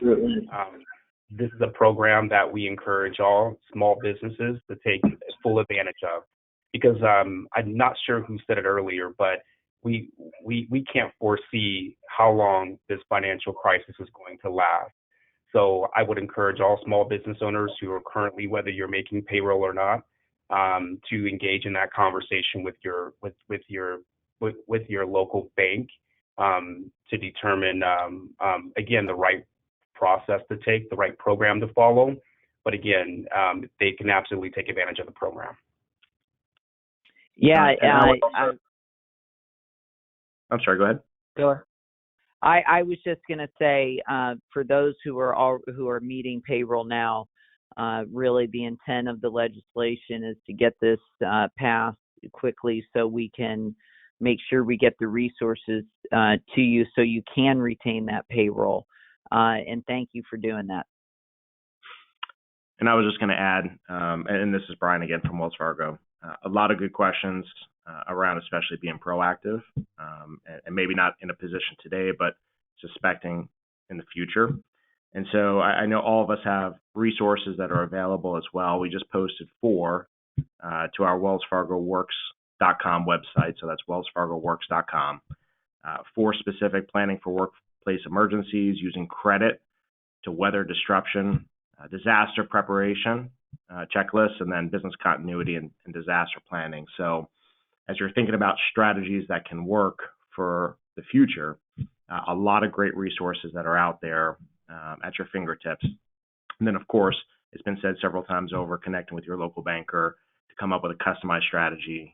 This is a program that we encourage all small businesses to take full advantage of, because I'm not sure who said it earlier, but we can't foresee how long this financial crisis is going to last. So I would encourage all small business owners who are currently, whether you're making payroll or not, to engage in that conversation with your local bank to determine again the right process to take, the right program to follow. But again, they can absolutely take advantage of the program. Yeah, I'm sorry. Go ahead. Go ahead. I was just going to say, for those who are meeting payroll now, really the intent of the legislation is to get this passed quickly so we can make sure we get the resources to you so you can retain that payroll. And thank you for doing that. And I was just going to add, and this is Brian again from Wells Fargo, a lot of good questions around especially being proactive, and maybe not in a position today, but suspecting in the future. And so I know all of us have resources that are available as well. We just posted 4 to our wellsfargoworks.com website. So that's wellsfargoworks.com. 4 specific planning for workplace emergencies, using credit to weather disruption, disaster preparation checklists, and then business continuity and disaster planning. So as you're thinking about strategies that can work for the future, a lot of great resources that are out there at your fingertips. And then, of course, it's been said several times over, connecting with your local banker to come up with a customized strategy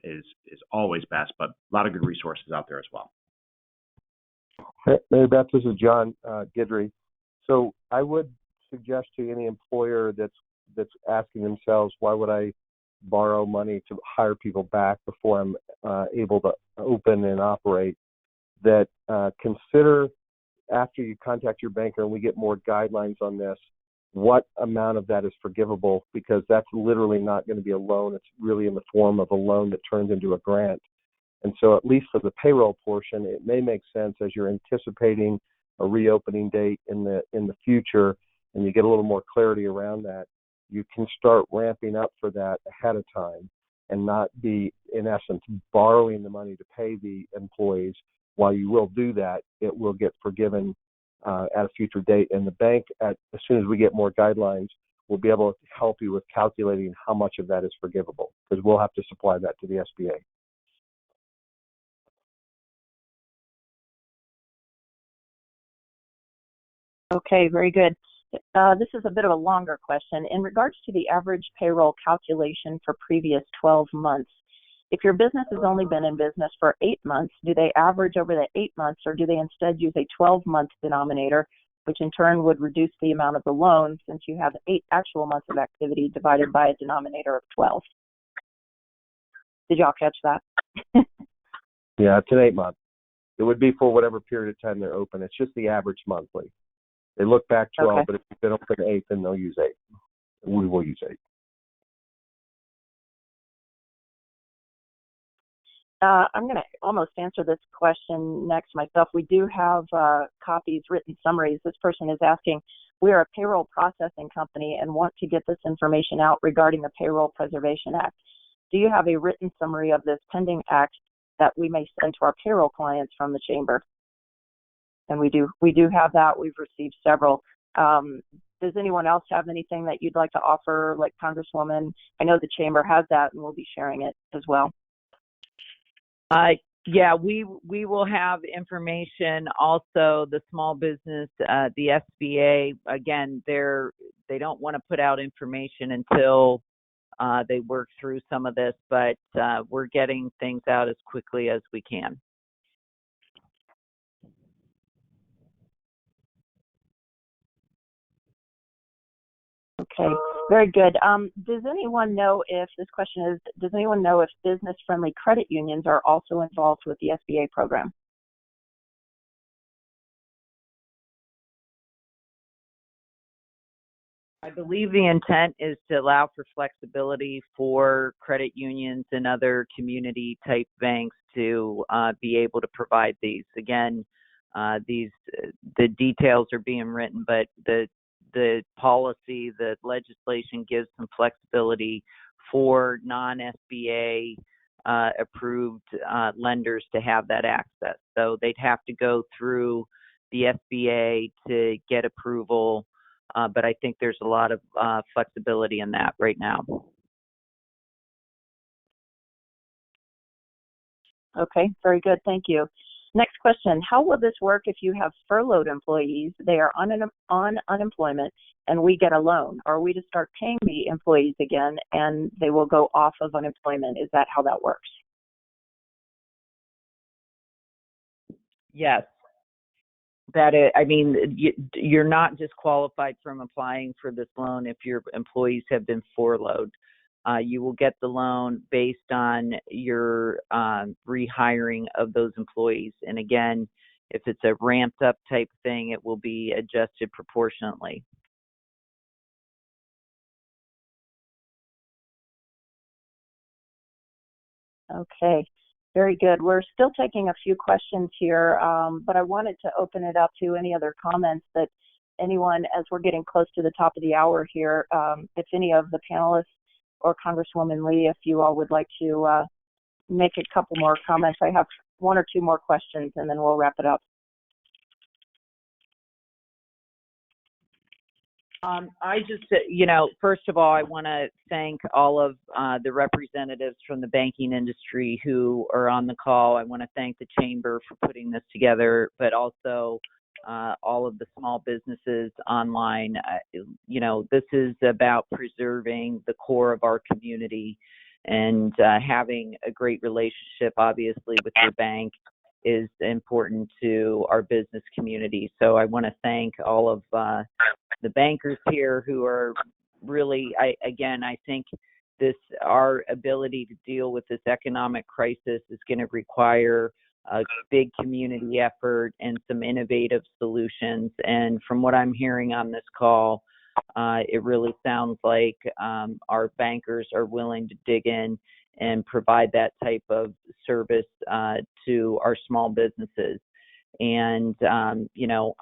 is always best, but a lot of good resources out there as well. Hey, Beth, this is John Guedry. So I would suggest to any employer that's asking themselves, why would I borrow money to hire people back before I'm able to open and operate, that consider, after you contact your banker and we get more guidelines on this, what amount of that is forgivable, because that's literally not going to be a loan. It's really in the form of a loan that turns into a grant. And so at least for the payroll portion, it may make sense as you're anticipating a reopening date in the future, and you get a little more clarity around that, you can start ramping up for that ahead of time and not be, in essence, borrowing the money to pay the employees. While you will do that, it will get forgiven at a future date. And the bank, as soon as we get more guidelines, will be able to help you with calculating how much of that is forgivable, because we'll have to supply that to the SBA. Okay, very good. This is a bit of a longer question. In regards to the average payroll calculation for previous 12 months, if your business has only been in business for 8 months, do they average over the 8 months, or do they instead use a 12-month denominator, which in turn would reduce the amount of the loan, since you have 8 actual months of activity divided by a denominator of 12? Did y'all catch that? Yeah, it's an 8 month. It would be for whatever period of time they're open. It's just the average monthly. They look back 12, okay. But if you've been open 8, then they'll use 8. We will use 8. I'm going to almost answer this question next myself. We do have copies, written summaries. This person is asking, we are a payroll processing company and want to get this information out regarding the Payroll Preservation Act. Do you have a written summary of this pending act that we may send to our payroll clients from the Chamber? And we do have that. We've received several. Does anyone else have anything that you'd like to offer, like Congresswoman? I know the Chamber has that, and we'll be sharing it as well. Yeah, we will have information. Also, the small business, the SBA, again, they don't want to put out information until they work through some of this, but we're getting things out as quickly as we can. Okay, very good. Does anyone know if, this question is, does anyone know if business-friendly credit unions are also involved with the SBA program? I believe the intent is to allow for flexibility for credit unions and other community type banks to be able to provide these. Again, the details are being written, but the policy, the legislation gives some flexibility for non-SBA approved lenders to have that access. So they'd have to go through the SBA to get approval, but I think there's a lot of flexibility in that right now. Okay, very good. Thank you. Next question. How will this work if you have furloughed employees, they are on unemployment, and we get a loan? Are we to start paying the employees again, and they will go off of unemployment? Is that how that works? Yes. That is, I mean, you're not disqualified from applying for this loan if your employees have been furloughed. You will get the loan based on your rehiring of those employees. And again, if it's a ramped up type thing, it will be adjusted proportionately. Okay, very good. We're still taking a few questions here, but I wanted to open it up to any other comments that anyone, as we're getting close to the top of the hour here, if any of the panelists or Congresswoman Lee, if you all would like to make a couple more comments. I have one or two more questions, and then we'll wrap it up. I just, first of all, I want to thank all of the representatives from the banking industry who are on the call. I want to thank the Chamber for putting this together, but also all of the small businesses online. This is about preserving the core of our community, and having a great relationship, obviously, with your bank is important to our business community. So I want to thank all of the bankers here who are really, I think our ability to deal with this economic crisis is going to require a big community effort and some innovative solutions. And from what I'm hearing on this call, it really sounds like our bankers are willing to dig in and provide that type of service to our small businesses. And,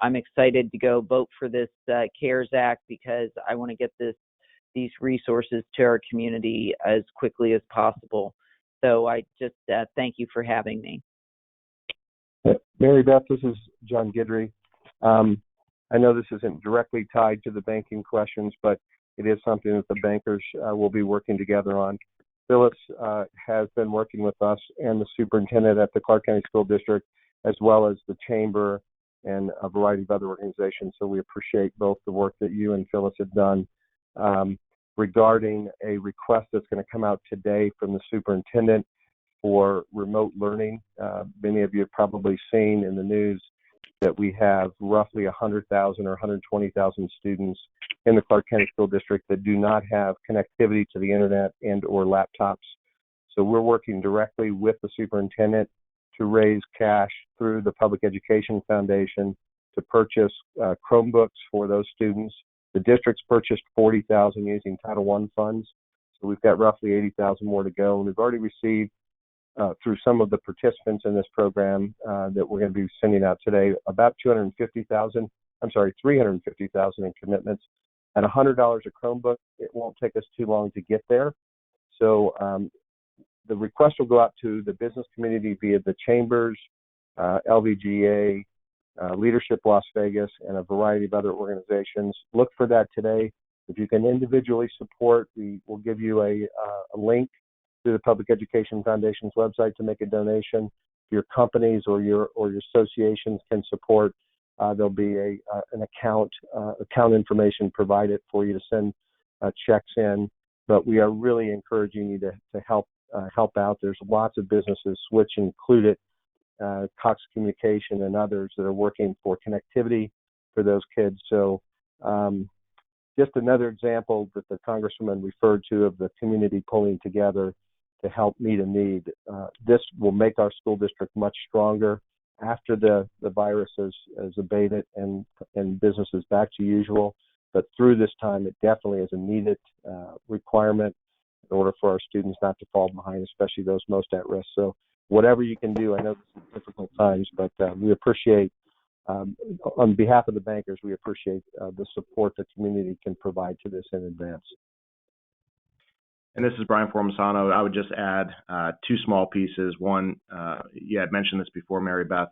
I'm excited to go vote for this CARES Act because I want to get these resources to our community as quickly as possible. So I just thank you for having me. Mary Beth, this is John Guedry. I know this isn't directly tied to the banking questions, but it is something that the bankers will be working together on. Phyllis has been working with us and the superintendent at the Clark County School District, as well as the Chamber and a variety of other organizations. So we appreciate both the work that you and Phyllis have done. Regarding a request that's going to come out today from the superintendent for remote learning, many of you have probably seen in the news that we have roughly 100,000 or 120,000 students in the Clark County School District that do not have connectivity to the internet and or laptops. So we're working directly with the superintendent to raise cash through the Public Education Foundation to purchase Chromebooks for those students. The district's purchased 40,000 using Title I funds, so we've got roughly 80,000 more to go. And we've already received through some of the participants in this program that we're going to be sending out today, about 350,000 in commitments. At $100 a Chromebook, it won't take us too long to get there. So the request will go out to the business community via the Chambers, LVGA, Leadership Las Vegas, and a variety of other organizations. Look for that today. If you can individually support, we will give you a link to the Public Education Foundation's website to make a donation. Your companies or your associations can support. There'll be an account information provided for you to send checks in. But we are really encouraging you to help out. There's lots of businesses, Switch included, Cox Communication and others that are working for connectivity for those kids. So just another example that the Congresswoman referred to of the community pulling together to help meet a need. This will make our school district much stronger after the virus has abated and business is back to usual. But through this time, it definitely is a needed requirement in order for our students not to fall behind, especially those most at risk. So whatever you can do, I know this is difficult times, but we appreciate, on behalf of the bankers, we appreciate the support the community can provide to this in advance. And this is Brian Formisano. I would just add two small pieces. One, you had mentioned this before, Mary Beth.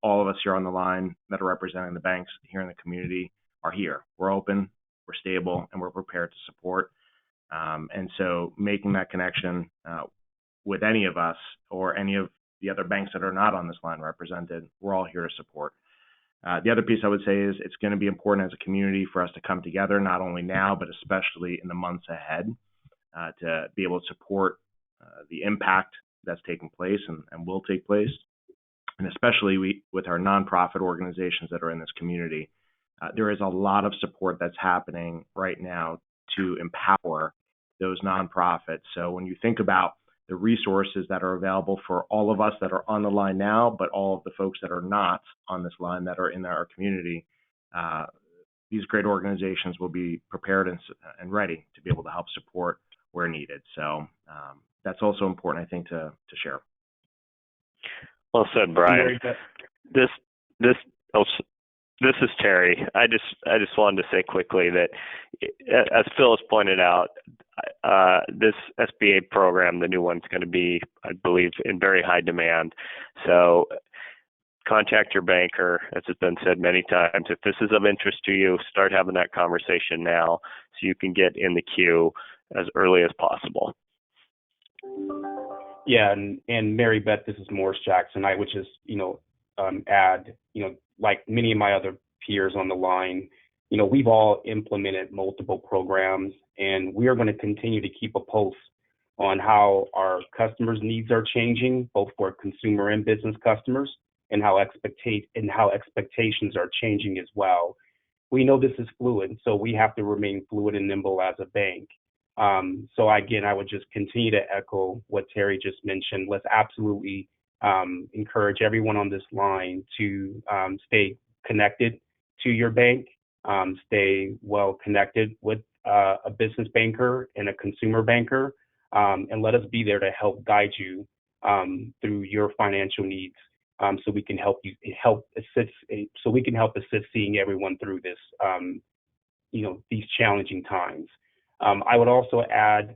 All of us here on the line that are representing the banks here in the community are here. We're open, we're stable, and we're prepared to support. And so making that connection with any of us or any of the other banks that are not on this line represented, we're all here to support. The other piece I would say is it's going to be important as a community for us to come together, not only now, but especially in the months ahead, to be able to support the impact that's taking place and will take place. And especially with our nonprofit organizations that are in this community, there is a lot of support that's happening right now to empower those nonprofits. So when you think about the resources that are available for all of us that are on the line now, but all of the folks that are not on this line that are in our community, these great organizations will be prepared and ready to be able to help support where needed. So that's also important, I think, to share. Well said, Brian. This is Terry. I just wanted to say quickly that, as Phyllis pointed out, this SBA program, the new one's going to be, I believe, in very high demand. So contact your banker, as has been said many times. If this is of interest to you, start having that conversation now so you can get in the queue as early as possible. Yeah, and Mary Beth, this is Morris Jackson. I would just, add, like many of my other peers on the line, we've all implemented multiple programs, and we are going to continue to keep a pulse on how our customers' needs are changing, both for consumer and business customers, and how expectations are changing as well. We know this is fluid, so we have to remain fluid and nimble as a bank. So again, I would just continue to echo what Terry just mentioned. Let's absolutely encourage everyone on this line to stay connected to your bank, stay well connected with a business banker and a consumer banker, and let us be there to help guide you through your financial needs, so we can help assist seeing everyone through this, these challenging times. I would also add,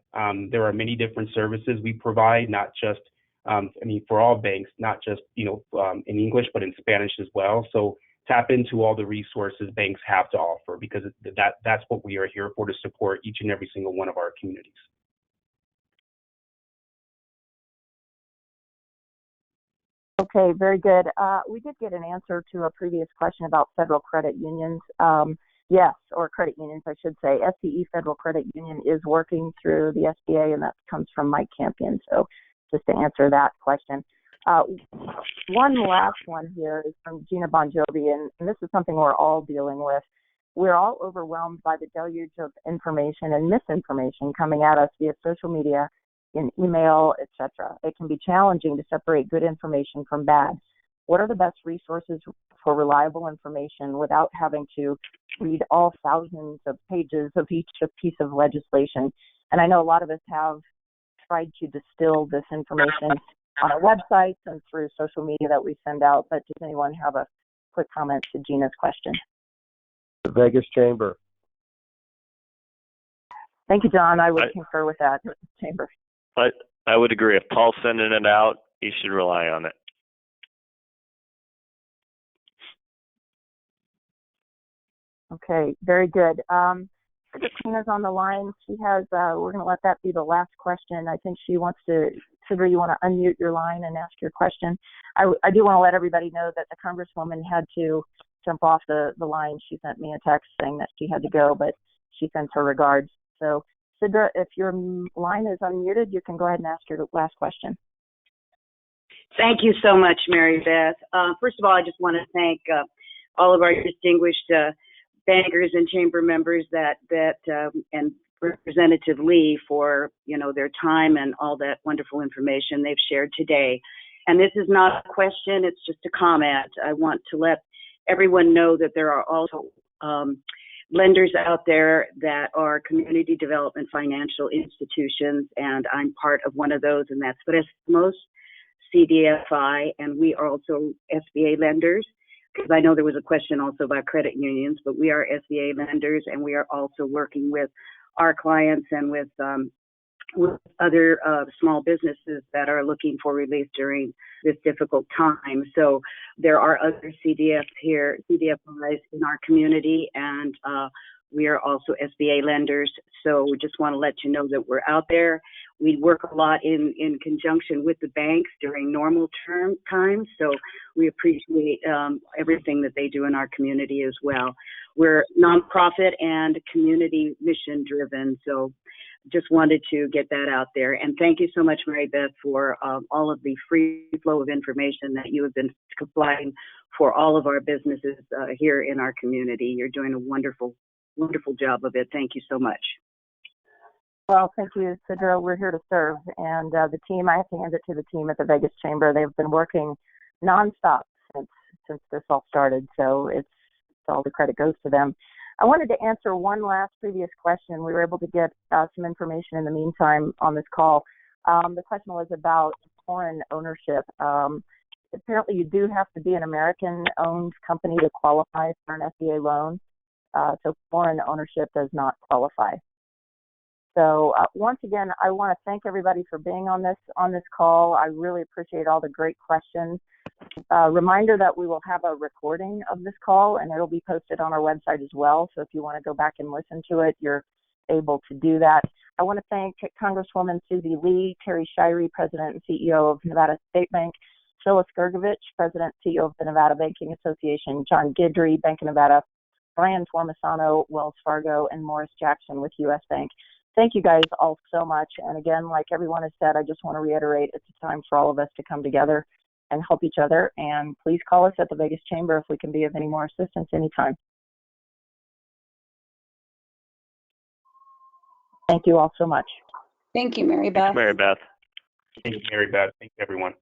there are many different services we provide, not just, for all banks, not just, in English, but in Spanish as well. So tap into all the resources banks have to offer, because that's what we are here for, to support each and every single one of our communities. Okay, very good. We did get an answer to a previous question about federal credit unions. Yes, or credit unions, I should say. SCE Federal Credit Union is working through the SBA, and that comes from Mike Campion. So just to answer that question. One last one here is from Gina Bonjovi, and this is something we're all dealing with. We're all overwhelmed by the deluge of information and misinformation coming at us via social media, in email, etc. It can be challenging to separate good information from bad. What are the best resources for reliable information without having to read all thousands of pages of each piece of legislation? And I know a lot of us have tried to distill this information on our websites and through social media that we send out, but does anyone have a quick comment to Gina's question? The Vegas Chamber. Thank you, John. I would concur with that, Chamber. I would agree. If Paul's sending it out, you should rely on it. Okay, very good. Christina's on the line. She has, we're going to let that be the last question. I think she wants to, Sidra, you want to unmute your line and ask your question. I do want to let everybody know that the Congresswoman had to jump off the line. She sent me a text saying that she had to go, but she sends her regards. So, Sidra, if your line is unmuted, you can go ahead and ask your last question. Thank you so much, Mary Beth. First of all, I just want to thank all of our distinguished bankers and chamber members and Representative Lee for their time and all that wonderful information they've shared today. And this is not a question; it's just a comment. I want to let everyone know that there are also lenders out there that are community development financial institutions, and I'm part of one of those, and that's Préstamos, CDFI, and we are also SBA lenders, because I know there was a question also about credit unions, but we are SBA lenders, and we are also working with our clients and with other small businesses that are looking for relief during this difficult time. So there are other CDFIs in our community, and we are also SBA lenders. So we just want to let you know that we're out there. We work a lot in conjunction with the banks during normal term times. So we appreciate everything that they do in our community as well. We're nonprofit and community mission driven. So just wanted to get that out there. And thank you so much, Mary Beth, for all of the free flow of information that you have been supplying for all of our businesses here in our community. You're doing a wonderful, wonderful job of it. Thank you so much. Well, thank you, Sidra. We're here to serve. And the team, I have to hand it to the team at the Vegas Chamber. They've been working nonstop since this all started. So it's all the credit goes to them. I wanted to answer one last previous question. We were able to get some information in the meantime on this call. The question was about foreign ownership. Apparently, you do have to be an American-owned company to qualify for an SBA loan. So foreign ownership does not qualify. So once again, I want to thank everybody for being on this call. I really appreciate all the great questions. Reminder that we will have a recording of this call, and it'll be posted on our website as well. So if you want to go back and listen to it, you're able to do that. I want to thank Congresswoman Susie Lee, Terry Shirey, President and CEO of Nevada State Bank, Phyllis Gurgevich, President and CEO of the Nevada Banking Association, John Guedry, Bank of Nevada, Brian Tormasano, Wells Fargo, and Morris Jackson with U.S. Bank. Thank you guys all so much. And again, like everyone has said, I just want to reiterate, it's a time for all of us to come together and help each other. And please call us at the Vegas Chamber if we can be of any more assistance anytime. Thank you all so much. Thank you, Mary Beth. Thanks, Mary Beth. Thank you, Mary Beth. Thank you, everyone.